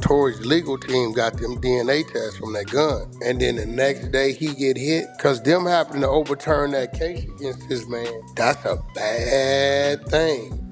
Tory's legal team got them DNA tests from that gun. And then the next day he get hit. Cause them happened to overturn that case against this man. That's a bad thing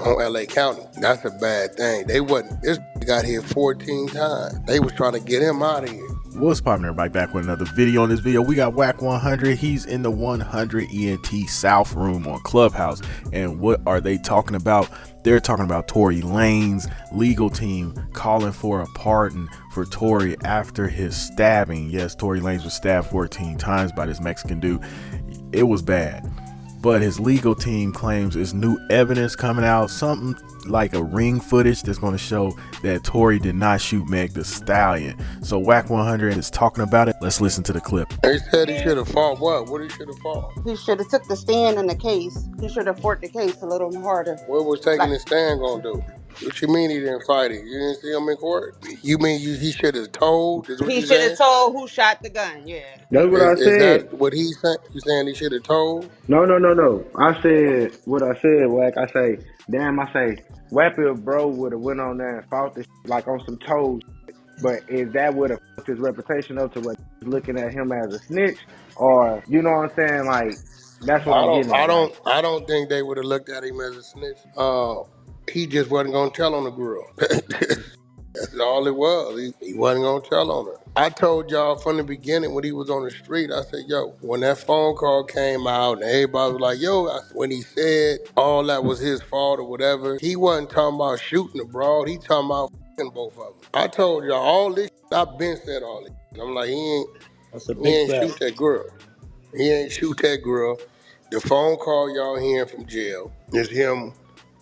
on LA County. That's a bad thing. This got hit 14 times. They was trying to get him out of here. What's poppin', everybody? Back with another video. On this video, we got Wack100. He's in the 100 ENT South room on Clubhouse. And what are they talking about? They're talking about Tory Lanez legal team calling for a pardon for Tory after his stabbing. Yes, Tory Lanez was stabbed 14 times by this Mexican dude. It was bad. But his legal team claims there's new evidence coming out, something like a ring footage that's going to show that Tory did not shoot Meg the Stallion. So Wack100 is talking about it. Let's listen to the clip. They said he should have fought what? What he should have fought? He should have took the stand in the case. He should have fought the case a little harder. What was taking the stand gonna do? What you mean he didn't fight it? You didn't see him in court? You mean he should have told? He should have told who shot the gun, yeah. That's what I said. Is that what he's saying? You saying he should have told? No. I said what I said, Wack. I say, damn, Wack if bro would have went on there and fought this like on some toes. But is that would have fucked his reputation up to what looking at him as a snitch? Or, you know what I'm saying? Like, that's what I'm getting at. I don't think they would have looked at him as a snitch. He just wasn't gonna tell on the girl. That's all it was. He wasn't gonna tell on her. I told y'all from the beginning when he was on the street, I said, yo, when that phone call came out and everybody was like, yo, when he said all that was his fault or whatever, he wasn't talking about shooting the broad. He talking about f***ing both of them. I told y'all all this, I've been said all this. I'm like, he ain't shoot that girl. He ain't shoot that girl. The phone call y'all hearing from jail is him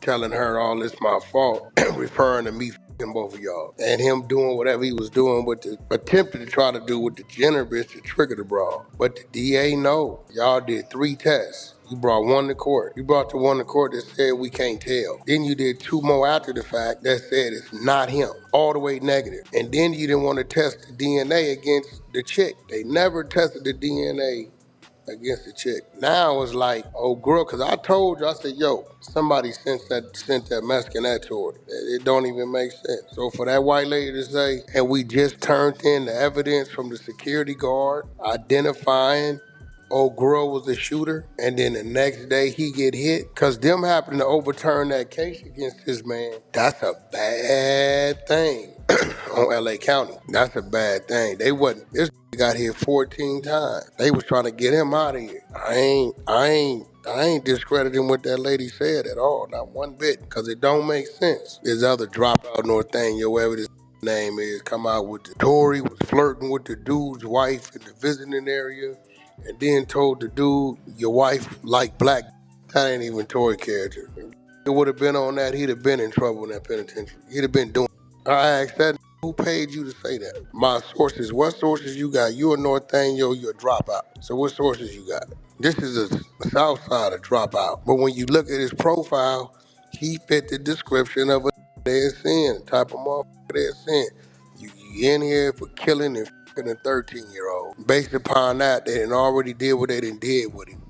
telling her all this my fault, referring to me f***ing both of y'all, and him doing whatever he was doing with the attempted to try to do with the Jenner bitch to trigger the brawl. But the DA no, y'all did 3 tests. You brought one to court. You brought the one to court that said we can't tell. Then you did 2 more after the fact that said it's not him, all the way negative. And then you didn't want to test the DNA against the chick. They never tested the DNA against the chick. Now it's like, oh girl, cause I told you, I said, yo, somebody sent that Mexican at to her. It don't even make sense. So for that white lady to say, and we just turned in the evidence from the security guard identifying old girl was the shooter, and then the next day he get hit, cause them happened to overturn that case against this man. That's a bad thing on LA County. That's a bad thing. This got hit 14 times. They was trying to get him out of here. I ain't discrediting what that lady said at all, not one bit, cause it don't make sense. This other dropout Northaniel, whatever this name is, come out with the Tory was flirting with the dude's wife in the visiting area, and then told the dude, your wife like black. That ain't even Tory character. It would have been on that, he'd have been in trouble in that penitentiary. He'd have been doing. I asked that, who paid you to say that? My sources. What sources you got? You a Northaniel, you a dropout. So what sources you got? This is a South Side of dropout. But when you look at his profile, he fit the description of a they're sin, the type of motherfucker they're sin. You in here for killing and fucking a 13-year-old. Based upon that, they done already did what they done did with him.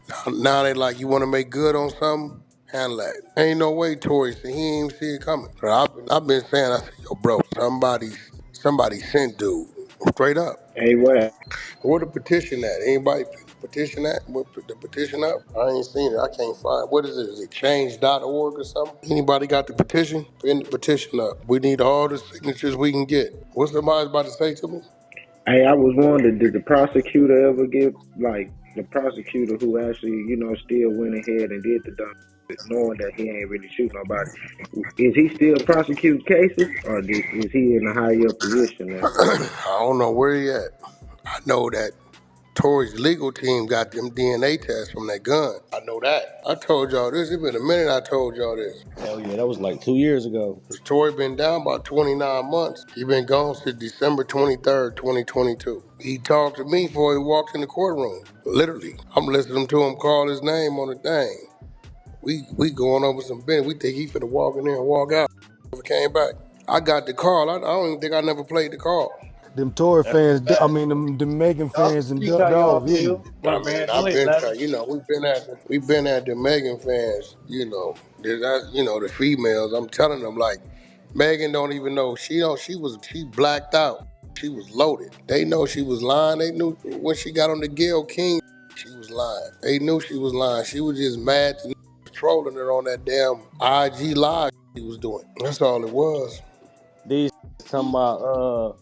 Now they like, you want to make good on something? Handle that. Ain't no way Tory said he ain't even see it coming. So I've been saying, I said, yo, bro, somebody sent dude. Straight up. Hey, Wack. Where the petition at? Anybody petition that? What, put the petition up? I ain't seen it. I can't find. What is it? Is it change.org or something? Anybody got the petition? Pin the petition up. We need all the signatures we can get. What's somebody about to say to me? Hey, I was wondering, did the prosecutor ever get, like, the prosecutor who actually, still went ahead and did the dump, knowing that he ain't really shoot nobody, is he still prosecuting cases, or is he in a higher position now? I don't know where he at. I know that Tory's legal team got them DNA tests from that gun. I know that. I told y'all this. It's been a minute I told y'all this. Hell yeah, that was like 2 years ago. Tory been down about 29 months. He been gone since December 23rd, 2022. He talked to me before he walked in the courtroom. Literally. I'm listening to him call his name on the thing. We going over some business. We think he finna walk in there and walk out. Never came back. I got the call. I don't even think I never played the call. Them Tory fans, them Megan fans and ducked off. I mean, I've been, we've been at the Megan fans, the females. I'm telling them, like, Megan don't even know. She blacked out. She was loaded. They know she was lying. They knew when she got on the Gail King, she was lying. They knew she was lying. She was just mad to trolling her on that damn IG live she was doing. That's all it was. These talking about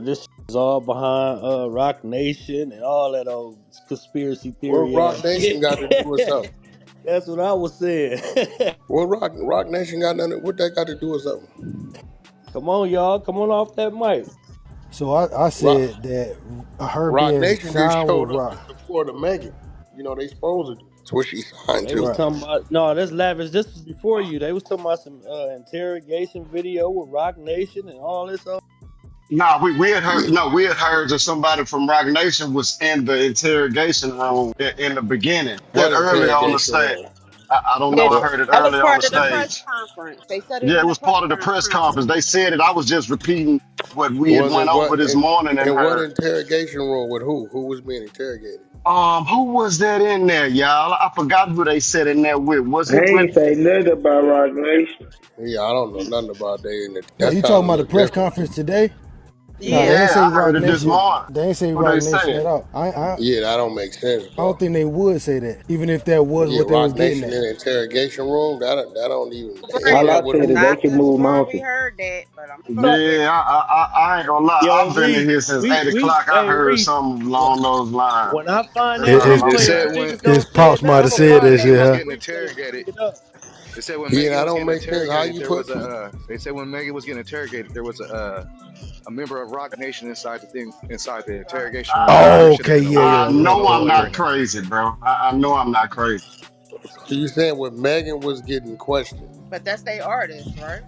this is all behind Rock Nation and all that old conspiracy What theory Rock ass Nation shit. got to do with something? That's what I was saying. What Rock Nation got nothing? What that got to do with something? Come on, y'all. Come on off that mic. So I Rock said that her Rock being Nation just signed with showed up in Rock. support of Megan. You know they supposed to. It's what she signed They was to. Right. talking about no, that's lavish. This was before you. They was talking about some interrogation video with Rock Nation and all this. No, we had heard Yeah. no, we had heard that somebody from Rock Nation was in the interrogation room in the beginning. That What early on the interrogation stage. room? I don't know. Yeah, I What? heard it that was early on the part of the press stage. conference. They said it Yeah, it in the was press part of the press conference. conference. They said it. I was just repeating what we had Was went it over what? this morning and And what heard. interrogation room with who? Who was being interrogated? Who was that in there, y'all? I forgot who they said in there with. Was I it with? ain't say nothing about Rock Nation. Yeah, I don't know nothing about that. No, That you sounded talking a about the little press different. conference today? No, they Yeah. ain't Yeah, say I heard Rock it this Nation. morning. They ain't say Who Rock they Nation saying? at all. Yeah, that don't make sense, I don't bro. think they would say that, even if that was Yeah, what they was Rock getting Nation at. in the interrogation room. That don't even in Right. All there I with said is who? they I can could have move sworn we mountains. heard that, but I'm gonna go back. Yeah, I ain't gonna lie. Yo, I've been in Reese, here since 8 o'clock. I hey heard Reese, something when along those lines. when I find That's that all His, I'm They replay said and saying. when niggas his don't say it pops now, might they have I'm gonna said said when find that that Megan shit, was huh? fucking getting replay and interrogated. dig it up. They said when Yeah, Megan that was don't getting make sense. How interrogated, you there put? was they said when Megan was getting interrogated, there was a member of Rock Nation inside the thing inside the interrogation room, and there Oh, should have okay, been a yeah, lawyer. yeah, I There was yeah, no know I'm lawyer yeah. not in there. crazy, bro. I know I'm not crazy. So you saying when Megan was getting questioned? But that's their artist, right?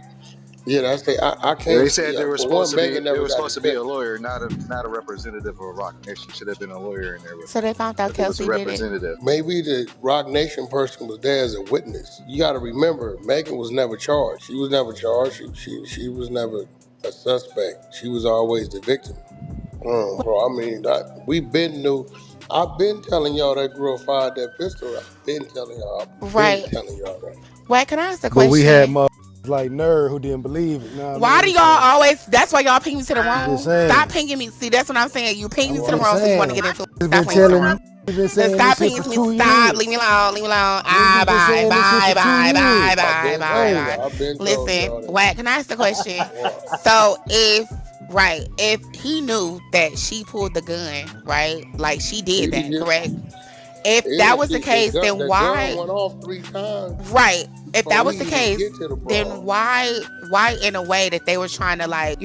Yeah, that's the. I Yeah, can't they see. said there was For supposed one, to be Megan there never was got supposed to be a accepted. lawyer, not a representative of Rock Nation. Should have been a lawyer in there with So them, they found out but there was a Kelsey did it. representative. Maybe the Rock Nation person was there as a witness. You got to remember, Megan was never charged. She was never charged. She was never a suspect. She was always the victim. Bro, I mean, we been knew. I've been telling y'all that girl fired that pistol. I've been telling y'all. I've been Right. telling y'all that. Wait, can I ask a But we had question? mother like Nerd who didn't believe it. Know what I Why do mean? y'all So always? That's why y'all ping me to the I'm just room. Stop saying. pinging me. See, that's what I'm saying. You ping me I'm to the just room, so you want to saying. get into it. He's Stop been pinging me to the telling room. me. He's been Then saying this stop shit pinging for to me. two Stop. years. Leave me alone. Leave me alone. Niggas Ah, been bye, saying this shit bye, for 2 bye, bye, years. I've bye, been bye, told Hey, bye. y'all. I've been told Listen, y'all that. Wack, can I ask the question? Wow. So if he knew that she pulled the gun, right? Like she did that, Yeah, correct? If that yeah, was the the case, gun, then the gun why? went off 3 times Right. If before that we was the even case, get to the then bra. why in a way that they were trying to like,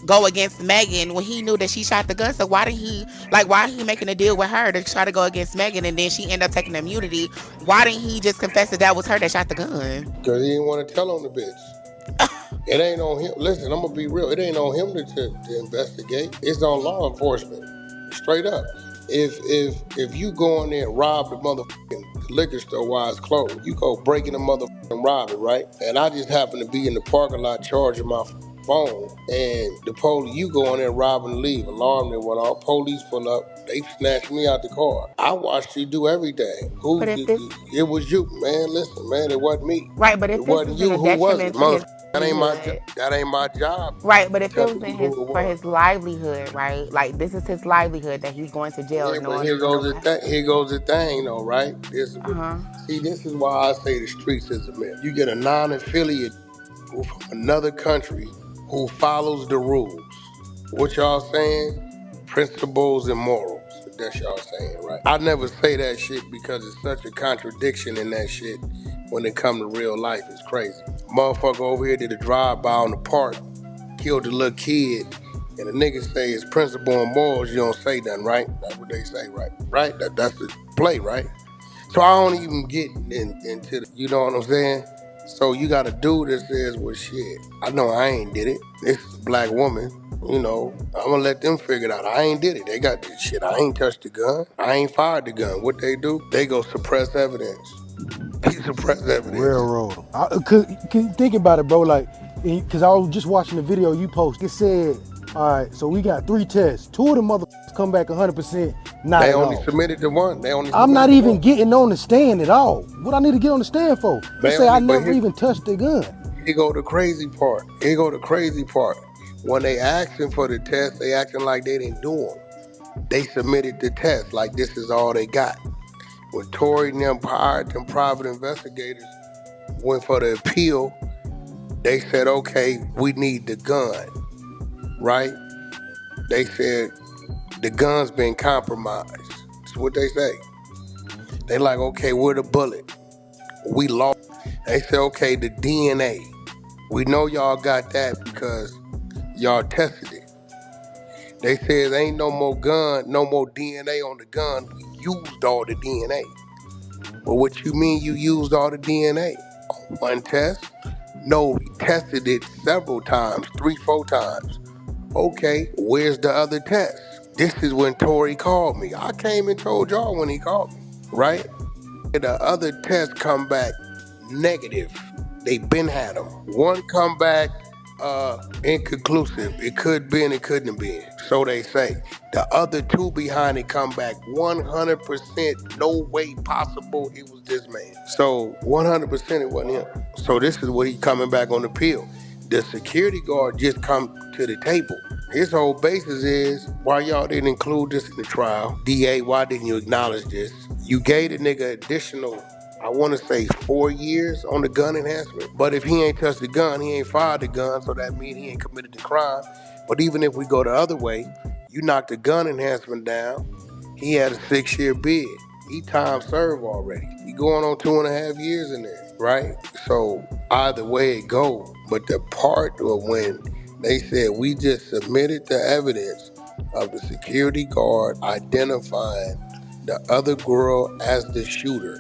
go against Megan when he knew that she shot the gun? So why he making a deal with her to try to go against Megan and then she ended up taking immunity? Why didn't he just confess that was her that shot the gun? Because he didn't want to tell on the bitch. It ain't on him. Listen, I'm going to be real. It ain't on him to investigate. It's on law enforcement. Straight up. If you go in there and rob the motherfucking liquor store while it's closed, you go break in the motherfucking rob it, right? And I just happen to be in the parking lot charging my phone, and the police, you go in there robbing and leave. Alarm that went off. Police pull up. They snatched me out the car. I watched you do everything. But if this It was you, man. Listen, man. It wasn't me. right, but It if this wasn't is in you. a Who was detriment it, to his motherfucker? livelihood. That ain't my job Right, but to if it tell was in you his who it for was. his livelihood, right? Like this is his livelihood that he's going to jail Yeah, but knowing here for goes no. the thing. Here goes the thing, though, right? Uh huh. See, this is why I say the streets is a myth. You get a non-affiliate who from another country who follows the rules. What y'all saying? Principles and morals. That's y'all saying, right? I never say that shit because it's such a contradiction in that shit when it come to real life. It's crazy. Motherfucker over here did a drive-by on the park, killed a little kid, and the niggas say it's principle and morals, you don't say nothing, right? That's what they say, right? Right? That's the play, right? So I don't even get into the, you know what I'm saying? So you got a dude that says, well, shit, I know I ain't did it. This is a black woman, I'm gonna let them figure it out. I ain't did it. They got this shit. I ain't touched the gun. I ain't fired the gun. What they do? They go suppress evidence. They suppress evidence. railroad. Cause think about it, bro. Like, cause I was just watching the video you posted. It said, all right, so we got 3 tests. 2 of the motherfuckers come back 100% not They at only all. submitted to one. They only I'm not submitted to even one. getting on the stand at all. What I need to get on the stand for? It They say I only, but never here, even touched the gun. Here go the crazy part. Here go the crazy part. When they asking for the test, they acting like they didn't do them. They submitted the test like this is all they got. When Tory and them hired them private investigators, went for the appeal, they said, okay, we need the gun, right? They said the gun's been compromised. That's what they say. They like, okay, where the bullet? We lost. They said, okay, the DNA. We know y'all got that because y'all tested it. They said ain't no more gun, no more DNA on the gun. We used all the DNA. But what you mean you used all the DNA? On one test? No, we tested it several times, 3-4 times. Okay, where's the other test? This is when Tory called me. I came and told y'all when he called me, right? The other tests come back negative. They been had them. One come back inconclusive. It could be and it couldn't have been. So they say. The other two behind it come back 100%. No way possible it was this man. So 100% it wasn't him. So this is what he coming back on the appeal. The security guard just come to the table. His whole basis is, why y'all didn't include this in the trial? DA, why didn't you acknowledge this? You gave the nigga additional, I want to say 4 years on the gun enhancement. But if he ain't touched the gun, he ain't fired the gun, so that means he ain't committed the crime. But even if we go the other way, you knock the gun enhancement down, he had a 6-year bid. He time served already. He going on 2.5 years in there, right? So either way it go, but the part of when they said we just submitted the evidence of the security guard identifying the other girl as the shooter,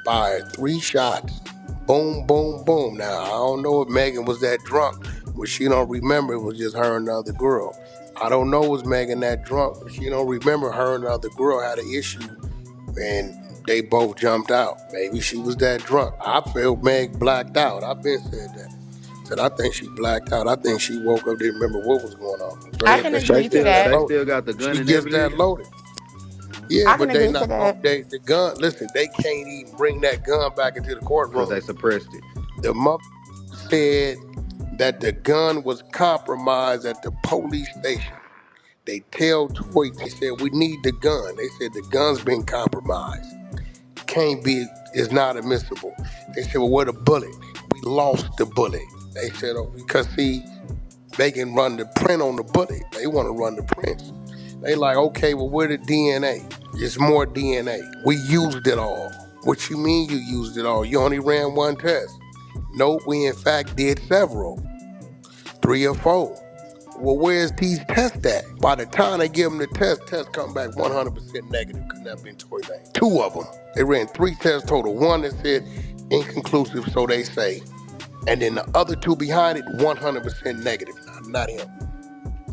fired 3 shots, boom, boom, boom. Now, I don't know if Megan was that drunk, but she don't remember it was just her and the other girl. I don't know was Megan that drunk, but she don't remember her and the other girl had an issue and they both jumped out. Maybe she was that drunk. I feel Meg blacked out. I've been said that. Said I think she blacked out. I think she woke up, didn't remember what was going on. I Straight up, can that she They agree to gets still that that. they loaded. still got the gun She and gets that evidence. loaded. Yeah, I can but they agree to not gonna, that. the gun, listen, they can't even bring that gun back into the Because they courtroom. suppressed it. The mother said that the gun was compromised at the police station. They tell Toy, they said, we need the gun. They said the gun's been compromised. Can't be, it's not admissible. They said, well, where the bullet? We lost the bullet. They said, oh, because see, they can run the print on the bullet. They want to run the prints. They like, okay, well, where the DNA? It's more DNA. We used it all. What you mean you used it all? You only ran one test. Nope, we in fact did several, 3 or 4. Well, where's these tests at? By the time they give them the test come back 100% negative. Couldn't have been Tory Lanez. 2 of them. They ran 3 tests total. One that said inconclusive, so they say. And then the other 2 behind it, 100% negative. Not him.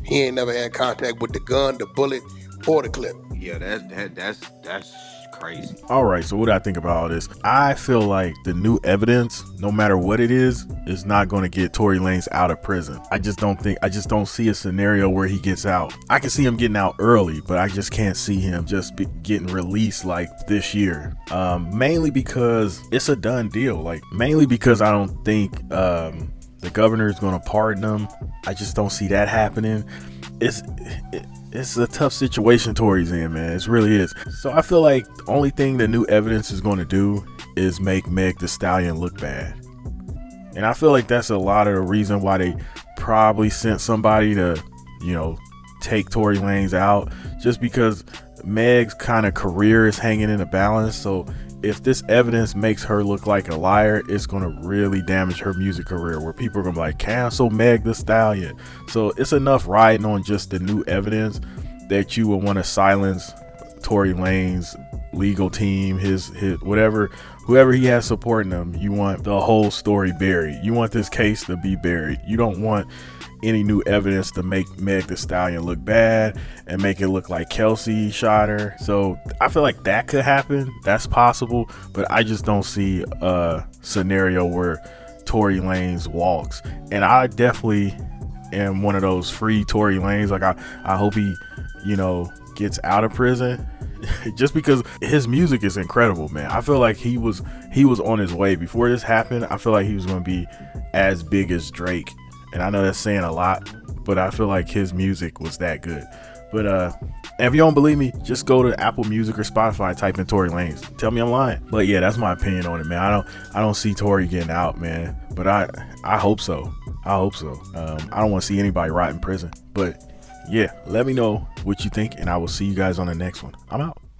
He ain't never had contact with the gun, the bullet, or the clip. Yeah, that's crazy. All right, so what do I think about all this? I feel like the new evidence, no matter what it is not going to get Tory Lanez out of prison. I just don't see a scenario where he gets out. I can see him getting out early, but I just can't see him just getting released like this year. Mainly because it's a done deal. Like, mainly because I don't think the governor is going to pardon him. I just don't see that happening. It's a tough situation Tory's in, man. It really is. So I feel like the only thing the new evidence is going to do is make Meg Thee Stallion look bad. And I feel like that's a lot of the reason why they probably sent somebody to, take Tory Lanez out, just because Meg's kind of career is hanging in the balance. So if this evidence makes her look like a liar, it's going to really damage her music career, where people are going to be like, cancel Meg Thee Stallion. So it's enough riding on just the new evidence that you would want to silence Tory Lanez's legal team, his whatever, whoever he has supporting him. You want the whole story buried. You want this case to be buried. You don't want any new evidence to make Meg Thee Stallion look bad and make it look like Kelsey shot her. So I feel like that could happen. That's possible, but I just don't see a scenario where Tory Lanez walks. And I definitely am one of those free Tory Lanez. Like I hope he, gets out of prison. Just because his music is incredible, man. I feel like he was on his way before this happened. I feel like he was going to be as big as Drake. And I know that's saying a lot, but I feel like his music was that good. But if you don't believe me, just go to Apple Music or Spotify, type in Tory Lanez. Tell me I'm lying. But yeah, that's my opinion on it, man. I don't see Tory getting out, man. But I hope so. I hope so. I don't want to see anybody rot in prison. But yeah, let me know what you think, and I will see you guys on the next one. I'm out.